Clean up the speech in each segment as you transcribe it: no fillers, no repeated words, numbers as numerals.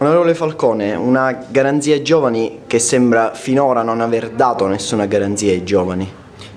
Onorevole Falcone, una garanzia ai giovani che sembra finora non aver dato nessuna garanzia ai giovani.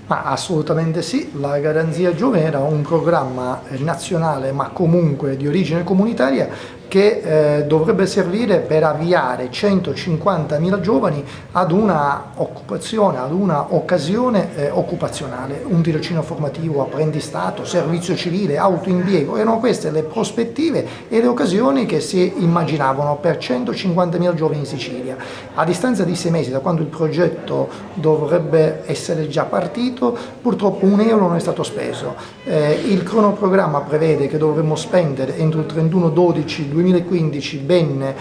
Ma assolutamente sì, la Garanzia Giovani era un programma nazionale ma comunque di origine comunitaria che dovrebbe servire per avviare 150.000 giovani ad una occupazione, ad una occasione occupazionale, un tirocinio formativo, apprendistato, servizio civile, autoimpiego. Erano queste le prospettive e le occasioni che si immaginavano per 150.000 giovani in Sicilia. A distanza di 6 mesi da quando il progetto dovrebbe essere già partito, purtroppo un euro non è stato speso. Il cronoprogramma prevede che dovremmo spendere entro il 31/12/2015 ben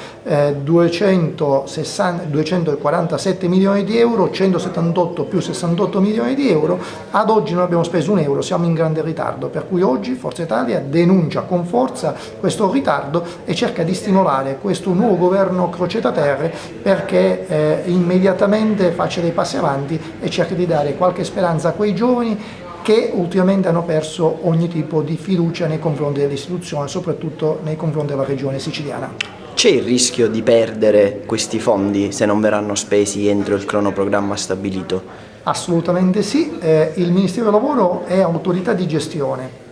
247 milioni di euro, 178 più 68 milioni di euro. Ad oggi non abbiamo speso un euro, siamo in grande ritardo, per cui oggi Forza Italia denuncia con forza questo ritardo e cerca di stimolare questo nuovo governo crocetta terre perché immediatamente faccia dei passi avanti e cerchi di dare qualche speranza a quei giovani che ultimamente hanno perso ogni tipo di fiducia nei confronti dell'istituzione, soprattutto nei confronti della regione siciliana. C'è il rischio di perdere questi fondi se non verranno spesi entro il cronoprogramma stabilito? Assolutamente sì, il Ministero del Lavoro è autorità di gestione,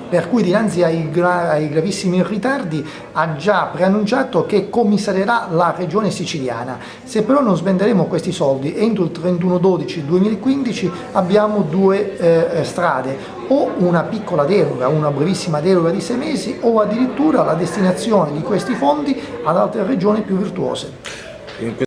per cui dinanzi ai gravissimi ritardi ha già preannunciato che commissarierà la regione siciliana. Se però non spenderemo questi soldi entro il 31/12/2015 abbiamo due strade, o una piccola deroga, una brevissima deroga di 6 mesi, o addirittura la destinazione di questi fondi ad altre regioni più virtuose.